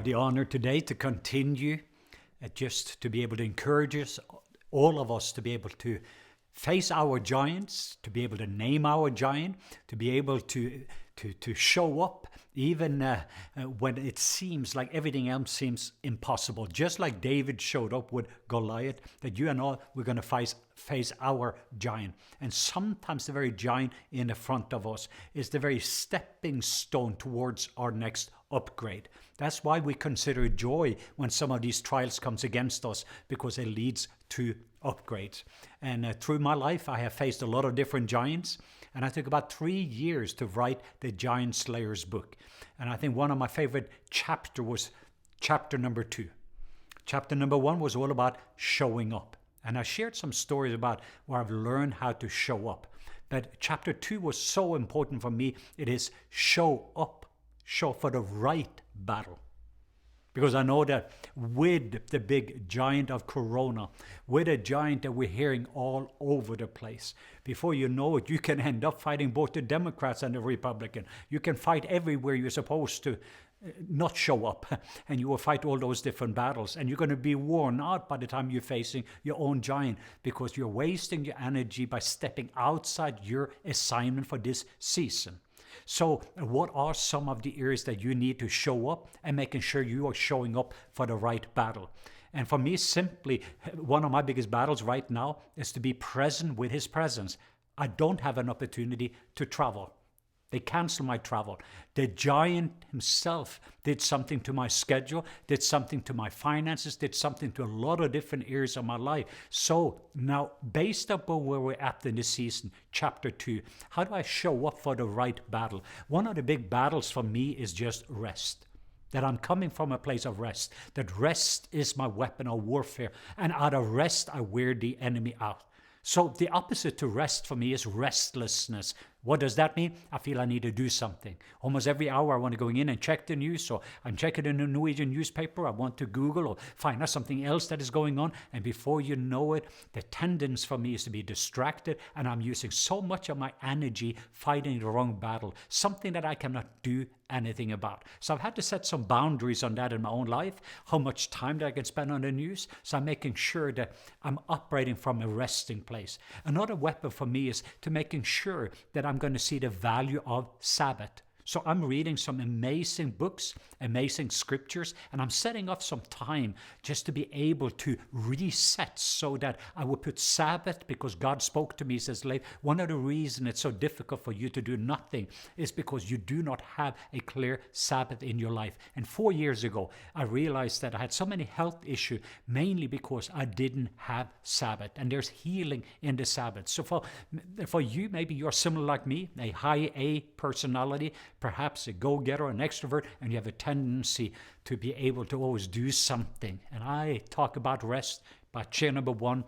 the honor today to continue, just to be able to encourage us, all of us, to be able to face our giants, to be able to name our giant, to be able to show up even when it seems like everything else seems impossible. Just like David showed up with Goliath, that you and I, we're going to face our giant. And sometimes the very giant in the front of us is the very stepping stone towards our next upgrade. That's why we consider joy when some of these trials comes against us, because it leads to upgrades. And through my life, I have faced a lot of different giants. And I took about 3 years to write the Giant Slayers book. And I think one of my favorite chapters was chapter number 2. Chapter number 1 was all about showing up. And I shared some stories about where I've learned how to show up. But chapter 2 was so important for me. It is show up, show for the right battle. Because I know that with the big giant of Corona, with a giant that we're hearing all over the place, before you know it, you can end up fighting both the Democrats and the Republicans. You can fight everywhere you're supposed to not show up, and you will fight all those different battles. And you're going to be worn out by the time you're facing your own giant, because you're wasting your energy by stepping outside your assignment for this season. So what are some of the areas that you need to show up and making sure you are showing up for the right battle? And for me, simply, one of my biggest battles right now is to be present with His presence. I don't have an opportunity to travel. They canceled my travel. The giant himself did something to my schedule, did something to my finances, did something to a lot of different areas of my life. So now, based upon where we're at in this season, chapter 2, how do I show up for the right battle? One of the big battles for me is just rest. That I'm coming from a place of rest. That rest is my weapon of warfare. And out of rest, I wear the enemy out. So the opposite to rest for me is restlessness. What does that mean? I feel I need to do something. Almost every hour I want to go in and check the news. So I'm checking in the Norwegian newspaper. I want to Google or find out something else that is going on. And before you know it, the tendency for me is to be distracted. And I'm using so much of my energy fighting the wrong battle. Something that I cannot do anything about. So I've had to set some boundaries on that in my own life. How much time that I can spend on the news. So I'm making sure that I'm operating from a resting place. Another weapon for me is to making sure that I'm going to see the value of Sabbath. So I'm reading some amazing books, amazing scriptures, and I'm setting off some time just to be able to reset so that I will put Sabbath, because God spoke to me, says, Leif, one of the reasons it's so difficult for you to do nothing is because you do not have a clear Sabbath in your life. And 4 years ago, I realized that I had so many health issues, mainly because I didn't have Sabbath. And there's healing in the Sabbath. So for you, maybe you're similar like me, a high A personality, perhaps a go-getter, an extrovert, and you have a tendency to be able to always do something. And I talk about rest by chair number 1,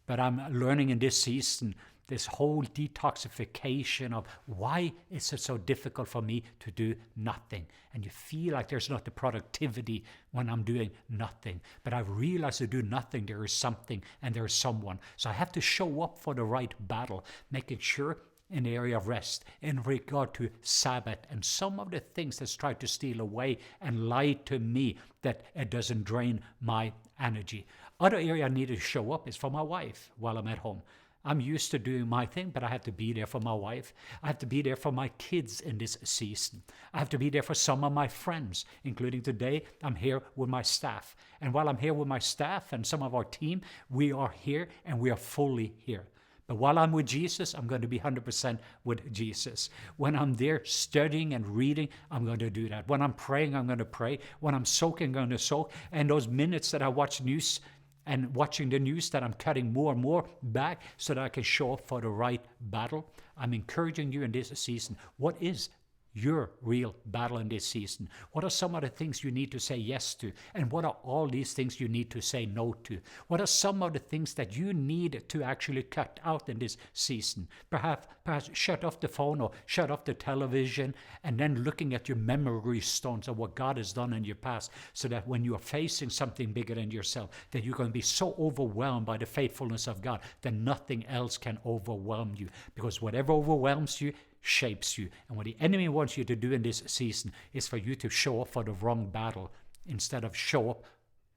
but I'm learning in this season this whole detoxification of why is it so difficult for me to do nothing. And you feel like there's not the productivity when I'm doing nothing. But I realize to do nothing, there is something and there is someone. So I have to show up for the right battle, making sure in the area of rest, in regard to Sabbath, and some of the things that's tried to steal away and lie to me, that it doesn't drain my energy. Other area I need to show up is for my wife while I'm at home. I'm used to doing my thing, but I have to be there for my wife. I have to be there for my kids in this season. I have to be there for some of my friends, including today, I'm here with my staff. And while I'm here with my staff and some of our team, we are here and we are fully here. But while I'm with Jesus, I'm going to be 100% with Jesus. When I'm there studying and reading, I'm going to do that. When I'm praying, I'm going to pray. When I'm soaking, I'm going to soak. And those minutes that I watch news and watching the news, that I'm cutting more and more back so that I can show up for the right battle. I'm encouraging you in this season. What is your real battle in this season? What are some of the things you need to say yes to? And what are all these things you need to say no to? What are some of the things that you need to actually cut out in this season? Perhaps shut off the phone or shut off the television, and then looking at your memory stones of what God has done in your past, so that when you are facing something bigger than yourself, that you're going to be so overwhelmed by the faithfulness of God that nothing else can overwhelm you. Because whatever overwhelms you shapes you. And what the enemy wants you to do in this season is for you to show up for the wrong battle. instead of show up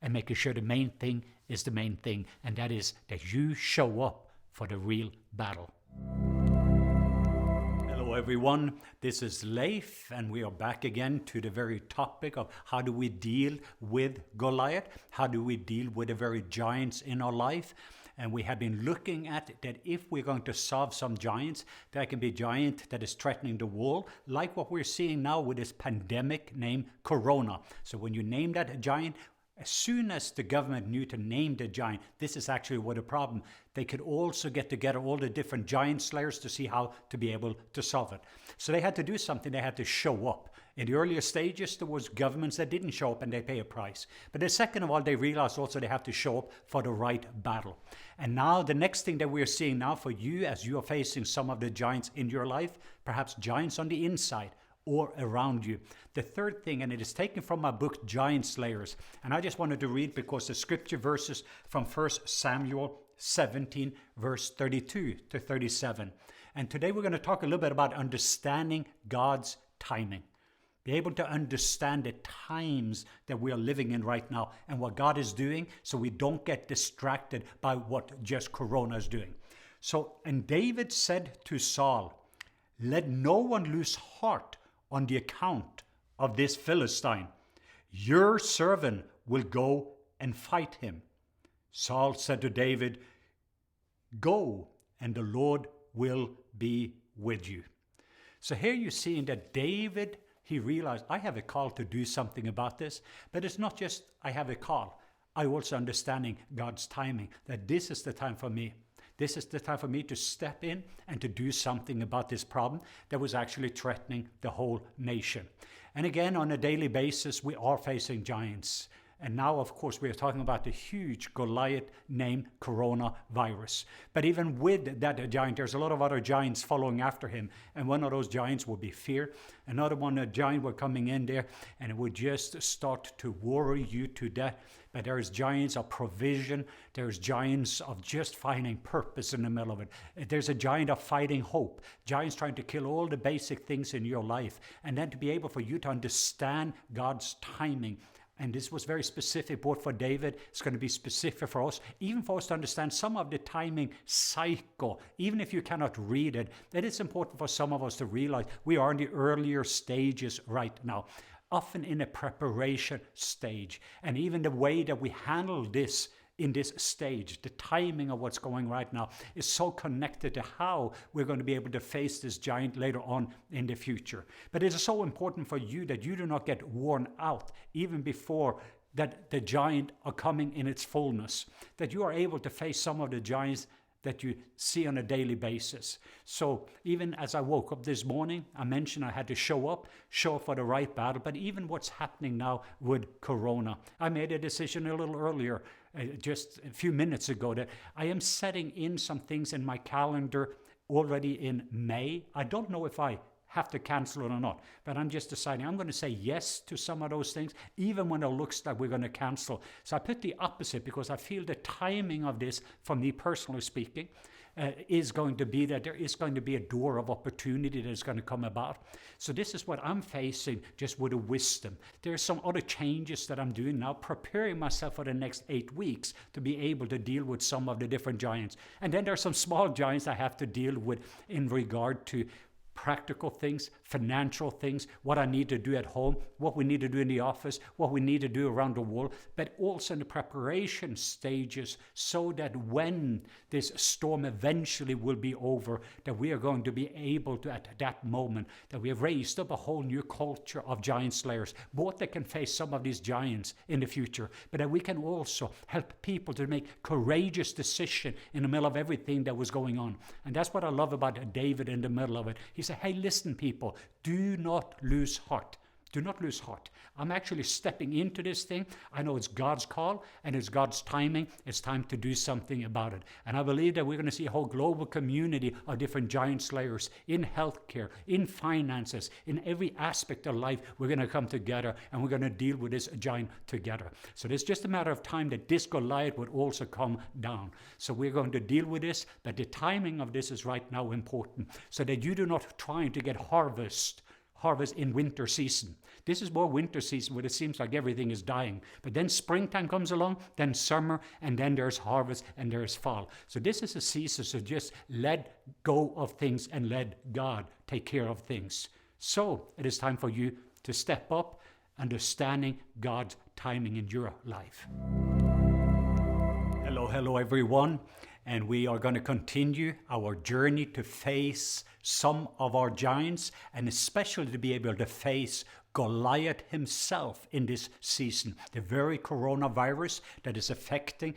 and making sure the main thing is the main thing, and that is that you show up for the real battle. Hello everyone, this is Leif, and we are back again to the very topic of how do we deal with Goliath, how do we deal with the very giants in our life. And we have been looking at that if we're going to solve some giants, there can be a giant that is threatening the world, like what we're seeing now with this pandemic named Corona. So when you name that a giant, as soon as the government knew to name the giant, this is actually what a problem. They could also get together all the different giant slayers to see how to be able to solve it. So they had to do something. They had to show up. In the earlier stages, there was governments that didn't show up and they pay a price. But the second of all, they realized also they have to show up for the right battle. And now the next thing that we're seeing now for you, as you are facing some of the giants in your life, perhaps giants on the inside or around you. The third thing, and it is taken from my book, Giant Slayers. And I just wanted to read because the scripture verses from 1 Samuel 17, verse 32 to 37. And today we're going to talk a little bit about understanding God's timing. Be able to understand the times that we are living in right now and what God is doing so we don't get distracted by what just Corona is doing. So, and David said to Saul, "Let no one lose heart on the account of this Philistine. Your servant will go and fight him." Saul said to David, "Go, and the Lord will be with you." So here you're seeing that David, he realized, I have a call to do something about this. But it's not just I have a call. I also understanding God's timing, that this is the time for me. This is the time for me to step in and to do something about this problem that was actually threatening the whole nation. And again, on a daily basis, we are facing giants. And now, of course, we are talking about the huge Goliath named coronavirus. But even with that giant, there's a lot of other giants following after him. And one of those giants will be fear. Another one, a giant will coming in there, and it would just start to worry you to death. But there's giants of provision. There's giants of just finding purpose in the middle of it. There's a giant of fighting hope. Giants trying to kill all the basic things in your life. And then to be able for you to understand God's timing. And this was very specific, both for David, it's going to be specific for us, even for us to understand some of the timing cycle. Even if you cannot read it, it is important for some of us to realize we are in the earlier stages right now, often in a preparation stage. And even the way that we handle this in this stage, the timing of what's going right now is so connected to how we're going to be able to face this giant later on in the future. But it is so important for you that you do not get worn out even before that the giant are coming in its fullness, that you are able to face some of the giants that you see on a daily basis. So even as I woke up this morning, I mentioned I had to show up for the right battle, but even what's happening now with Corona. I made a decision a little earlier, just a few minutes ago, that I am setting in some things in my calendar already in May. I don't know if I have to cancel it or not, but I'm just deciding I'm going to say yes to some of those things, even when it looks like we're going to cancel. So I put the opposite because I feel the timing of this, for me personally speaking, is going to be that there is going to be a door of opportunity that is going to come about. So this is what I'm facing, just with a wisdom. There are some other changes that I'm doing now, preparing myself for the next 8 weeks to be able to deal with some of the different giants. And then there are some small giants I have to deal with in regard to practical things, financial things, what I need to do at home, what we need to do in the office, what we need to do around the world, but also in the preparation stages so that when this storm eventually will be over, that we are going to be able to, at that moment, that we have raised up a whole new culture of giant slayers, both that can face some of these giants in the future, but that we can also help people to make courageous decisions in the middle of everything that was going on. And that's what I love about David in the middle of it. He said, hey, listen, people, do not lose heart. Do not lose heart. I'm actually stepping into this thing. I know it's God's call and it's God's timing. It's time to do something about it. And I believe that we're going to see a whole global community of different giant slayers in healthcare, in finances, in every aspect of life. We're going to come together and we're going to deal with this giant together. So it's just a matter of time that this Goliath would also come down. So we're going to deal with this, but the timing of this is right now important so that you do not try to get harvest in winter season. This is more winter season where it seems like everything is dying. But then springtime comes along, then summer, and then there's harvest and there's fall. So this is a season to just let go of things and let God take care of things. So it is time for you to step up, understanding God's timing in your life. Hello everyone. And we are going to continue our journey to face some of our giants, and especially to be able to face Goliath himself in this season. The very coronavirus that is affecting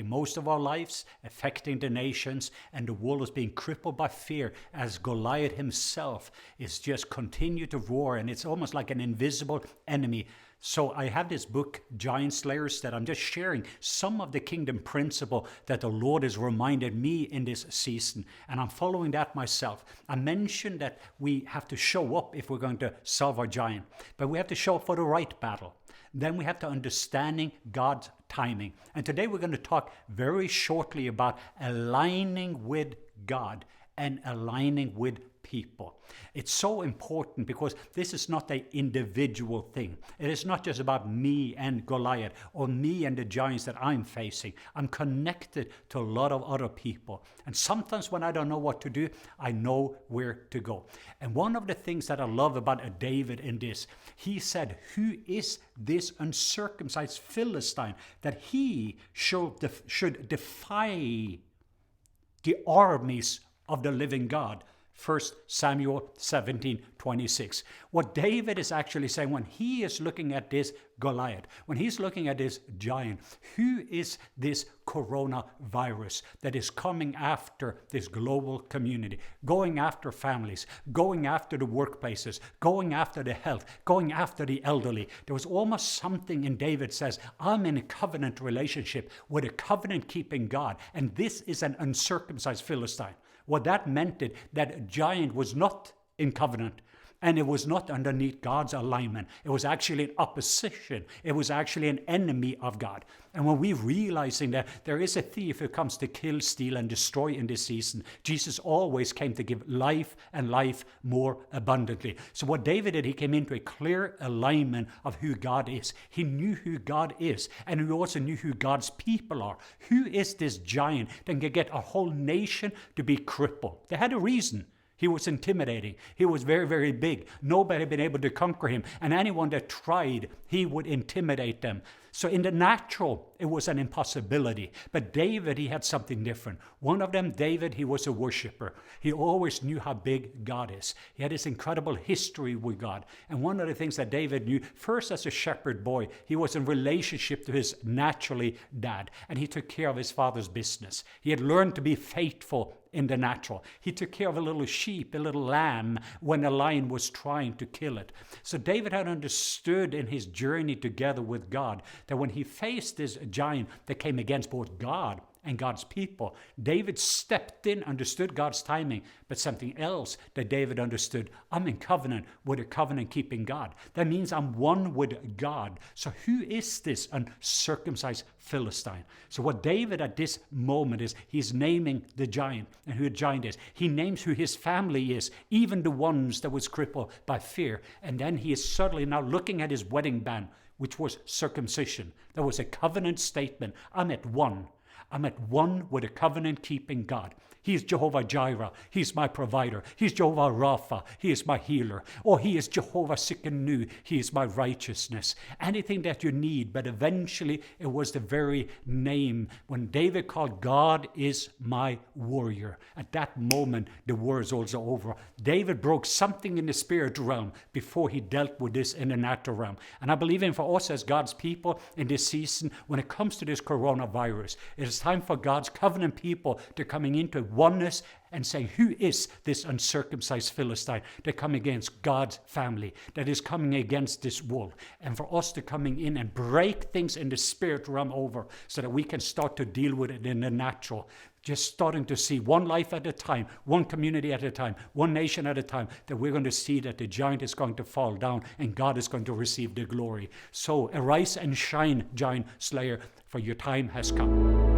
most of our lives, affecting the nations, and the world is being crippled by fear as Goliath himself is just continue to roar, and it's almost like an invisible enemy. So I have this book, Giant Slayers, that I'm just sharing some of the kingdom principle that the Lord has reminded me in this season. And I'm following that myself. I mentioned that we have to show up if we're going to solve our giant. But we have to show up for the right battle. Then we have to understanding God's timing. And today we're going to talk very shortly about aligning with God and aligning with people. It's so important because this is not an individual thing. It is not just about me and Goliath or me and the giants that I'm facing. I'm connected to a lot of other people. And sometimes when I don't know what to do, I know where to go. And one of the things that I love about David in this, he said, who is this uncircumcised Philistine that he should defy the armies of the living God? 1 Samuel 17:26. What David is actually saying when he is looking at this Goliath, when he's looking at this giant, who is this coronavirus that is coming after this global community, going after families, going after the workplaces, going after the health, going after the elderly? There was almost something in David says, I'm in a covenant relationship with a covenant-keeping God, and this is an uncircumcised Philistine. What that meant is that giant was not in covenant, and it was not underneath God's alignment. It was actually in opposition. It was actually an enemy of God. And when we're realizing that there is a thief who comes to kill, steal, and destroy in this season, Jesus always came to give life and life more abundantly. So what David did, he came into a clear alignment of who God is. He knew who God is, and he also knew who God's people are. Who is this giant that can get a whole nation to be crippled? They had a reason. He was intimidating. He was very, very big. Nobody had been able to conquer him. And anyone that tried, he would intimidate them. So in the natural, it was an impossibility. But David, he had something different. One of them, David, he was a worshiper. He always knew how big God is. He had this incredible history with God. And one of the things that David knew, first as a shepherd boy, he was in relationship to his naturally dad. And he took care of his father's business. He had learned to be faithful in the natural. He took care of a little sheep, a little lamb, when a lion was trying to kill it. So David had understood in his journey together with God that when he faced this giant that came against both God and God's people, David stepped in, understood God's timing, but something else that David understood, I'm in covenant with a covenant-keeping God. That means I'm one with God. So who is this uncircumcised Philistine? So what David at this moment is, he's naming the giant and who the giant is. He names who his family is, even the ones that was crippled by fear. And then he is suddenly now looking at his wedding band, which was circumcision. That was a covenant statement. I'm at one with a covenant-keeping God. He is Jehovah Jireh. He's my provider. He's Jehovah Rapha. He is my healer. Or he is Jehovah Sikkenu. He is my righteousness. Anything that you need. But eventually it was the very name. When David called, God is my warrior. At that moment, the war is also over. David broke something in the spirit realm before he dealt with this in the natural realm. And I believe in for us as God's people in this season, when it comes to this coronavirus, it is time for God's covenant people to coming into oneness and say, who is this uncircumcised Philistine that come against God's family, that is coming against this world? And for us to coming in and break things in the spirit realm over so that we can start to deal with it in the natural. Just starting to see one life at a time, one community at a time, one nation at a time, that we're going to see that the giant is going to fall down and God is going to receive the glory. So arise and shine, giant slayer, for your time has come.